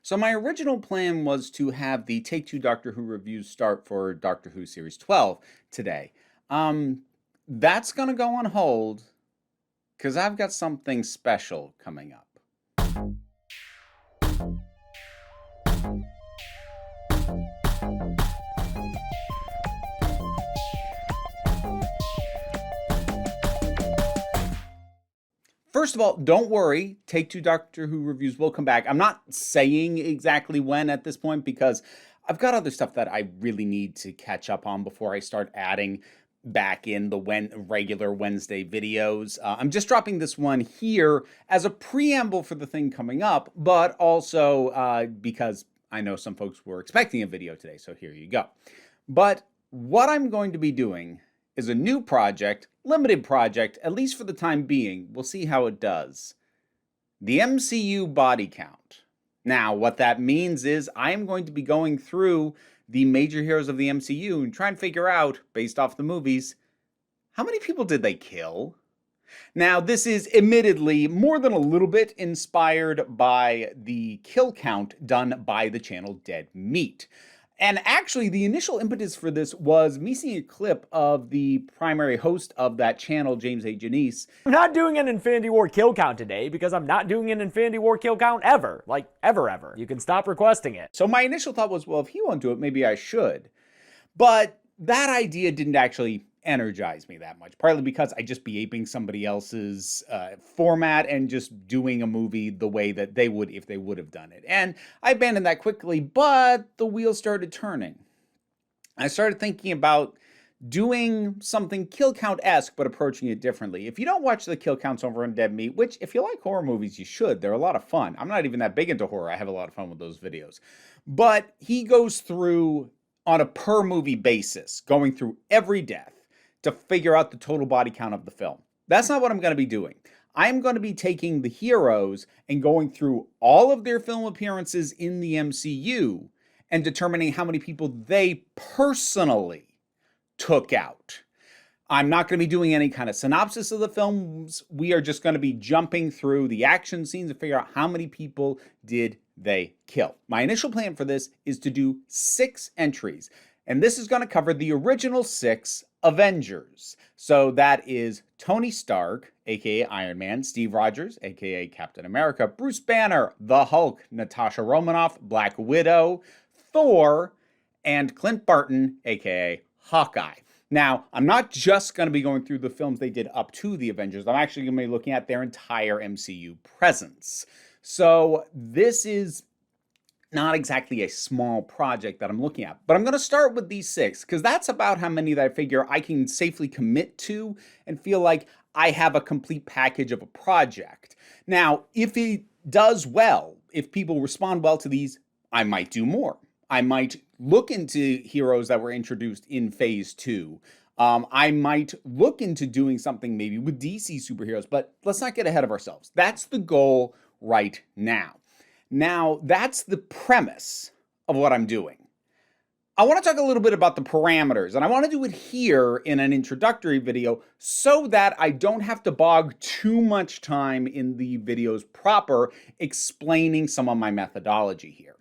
So my original plan was to have the Take Two Doctor Who reviews start for Doctor Who Series 12 today. Um, that's gonna go on hold because I've got something special coming up. First of all, don't worry, Take Two Doctor Who reviews will come back. I'm not saying exactly when at this point because I've got other stuff that I really need to catch up on before I start adding back in the regular Wednesday videos. I'm just dropping this one here as a preamble for the thing coming up, but also because I know some folks were expecting a video today, so here you go. But what I'm going to be doing is a new project, limited project, at least for the time being. We'll see how it does. The MCU body count. Now, what that means is I am going to be going through the major heroes of the MCU and try and figure out, based off the movies, how many people did they kill? Now, this is admittedly more than a little bit inspired by the kill count done by the channel Dead Meat. And actually, the initial impetus for this was me seeing a clip of the primary host of that channel, James A. Janice. I'm not doing an Infinity War kill count today because I'm not doing an Infinity War kill count ever. Like, ever. You can stop requesting it. So my initial thought was, well, if he won't do it, maybe I should. But that idea didn't actually energize me that much, partly because I just be aping somebody else's format and just doing a movie the way that they would if they would have done it. And I abandoned that quickly, but the wheels started turning. I started thinking about doing something kill count-esque, but approaching it differently. If you don't watch the kill counts over on Dead Meat, which if you like horror movies, you should. They're a lot of fun. I'm not even that big into horror. I have a lot of fun with those videos. But he goes through on a per movie basis, going through every death to figure out the total body count of the film. That's not what I'm going to be doing. I'm going to be taking the heroes and going through all of their film appearances in the MCU and determining how many people they personally took out. I'm not going to be doing any kind of synopsis of the films. We are just going to be jumping through the action scenes and figure out how many people did they kill. My initial plan for this is to do 6 entries, and this is going to cover the original 6 Avengers. So that is Tony Stark, aka Iron Man, Steve Rogers, aka Captain America, Bruce Banner, the Hulk, Natasha Romanoff, Black Widow, Thor, and Clint Barton, aka Hawkeye. Now, I'm not just going to be going through the films they did up to the Avengers. I'm actually going to be looking at their entire MCU presence. So this is not exactly a small project that I'm looking at, but I'm going to start with these 6 because that's about how many that I figure I can safely commit to and feel like I have a complete package of a project. Now, if it does well, if people respond well to these, I might do more. I might look into heroes that were introduced in Phase 2. I might look into doing something maybe with DC superheroes, but let's not get ahead of ourselves. That's the goal right now. Now, that's the premise of what I'm doing. I want to talk a little bit about the parameters, and I want to do it here in an introductory video so that I don't have to bog too much time in the videos proper explaining some of my methodology here.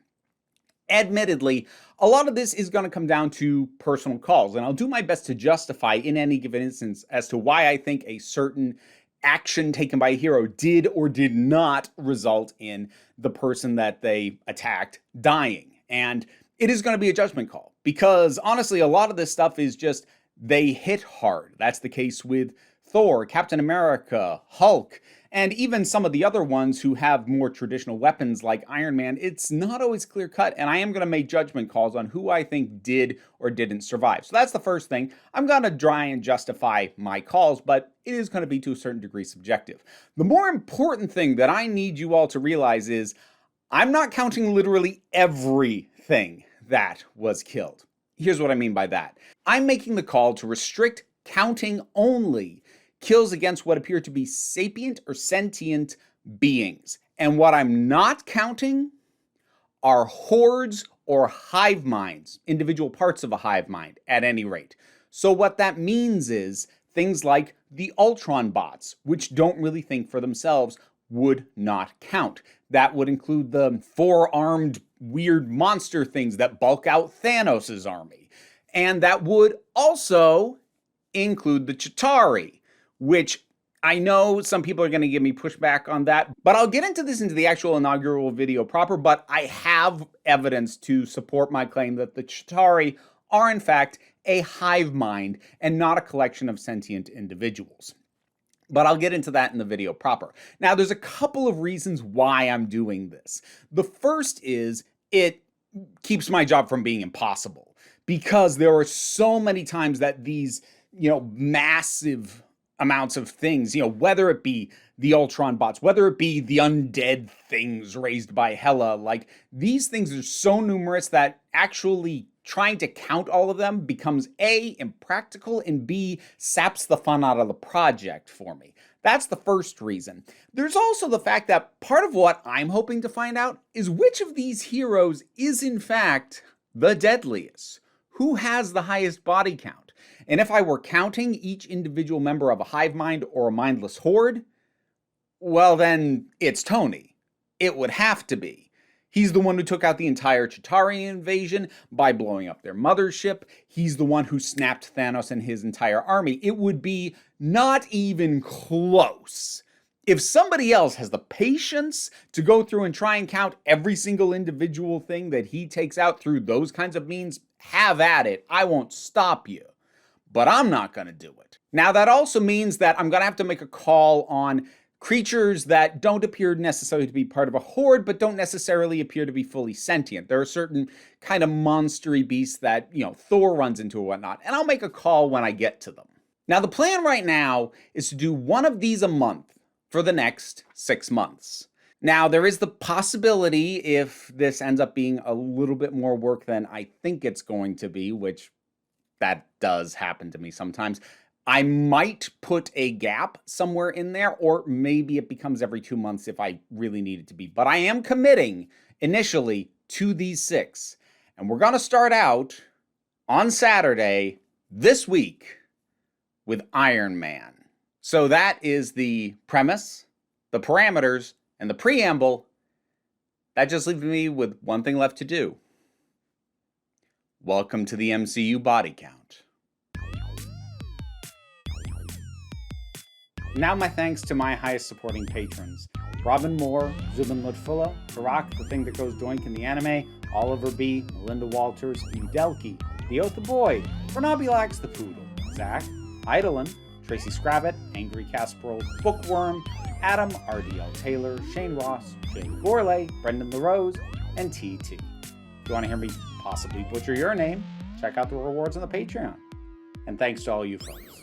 Admittedly, a lot of this is going to come down to personal calls, and I'll do my best to justify in any given instance as to why I think a certain action taken by a hero did or did not result in the person that they attacked dying. And it is going to be a judgment call because honestly, a lot of this stuff is just they hit hard. That's the case with Thor, Captain America, Hulk, and even some of the other ones who have more traditional weapons like Iron Man. It's not always clear cut, and I am going to make judgment calls on who I think did or didn't survive. So that's the first thing. I'm going to try and justify my calls, but it is going to be to a certain degree subjective. The more important thing that I need you all to realize is I'm not counting literally everything that was killed. Here's what I mean by that. I'm making the call to restrict counting only kills against what appear to be sapient or sentient beings. And what I'm not counting are hordes or hive minds, individual parts of a hive mind at any rate. So what that means is things like the Ultron bots, which don't really think for themselves, would not count. That would include the four-armed weird monster things that bulk out Thanos' army. And that would also include the Chitauri, which I know some people are going to give me pushback on that, but I'll get into this into the actual inaugural video proper, but I have evidence to support my claim that the Chitauri are in fact a hive mind and not a collection of sentient individuals. But I'll get into that in the video proper. Now, there's a couple of reasons why I'm doing this. The first is it keeps my job from being impossible, because there are so many times that these, massive amounts of things, whether it be the Ultron bots, whether it be the undead things raised by Hela, like these things are so numerous that actually trying to count all of them becomes A, impractical, and B, saps the fun out of the project for me. That's the first reason. There's also the fact that part of what I'm hoping to find out is which of these heroes is in fact the deadliest. Who has the highest body count? And if I were counting each individual member of a hive mind or a mindless horde, well then, it's Tony. It would have to be. He's the one who took out the entire Chitauri invasion by blowing up their mothership. He's the one who snapped Thanos and his entire army. It would be not even close. If somebody else has the patience to go through and try and count every single individual thing that he takes out through those kinds of means, have at it. I won't stop you. But I'm not going to do it. Now, that also means that I'm going to have to make a call on creatures that don't appear necessarily to be part of a horde, but don't necessarily appear to be fully sentient. There are certain kind of monstery beasts that, Thor runs into or whatnot, and I'll make a call when I get to them. Now, the plan right now is to do one of these a month for the next 6 months. Now, there is the possibility, if this ends up being a little bit more work than I think it's going to be, which that does happen to me sometimes, I might put a gap somewhere in there, or maybe it becomes every 2 months if I really need it to be. But I am committing initially to these 6. And we're going to start out on Saturday this week with Iron Man. So that is the premise, the parameters, and the preamble. That just leaves me with one thing left to do. Welcome to the MCU body count. Now my thanks to my highest supporting patrons: Robin Moore, Zubin Lutfullah, Karak, The Thing That Goes Doink in the Anime, Oliver B., Melinda Walters, Udelki, The Oath the Boy, Bernabi Lax the Poodle, Zach, Idolin, Tracy Scrabbit, Angry Casperol, Bookworm, Adam, RDL Taylor, Shane Ross, Jay Gorley, Brendan LaRose, and TT. If you want to hear me possibly butcher your name, check out the rewards on the Patreon. And thanks to all you folks.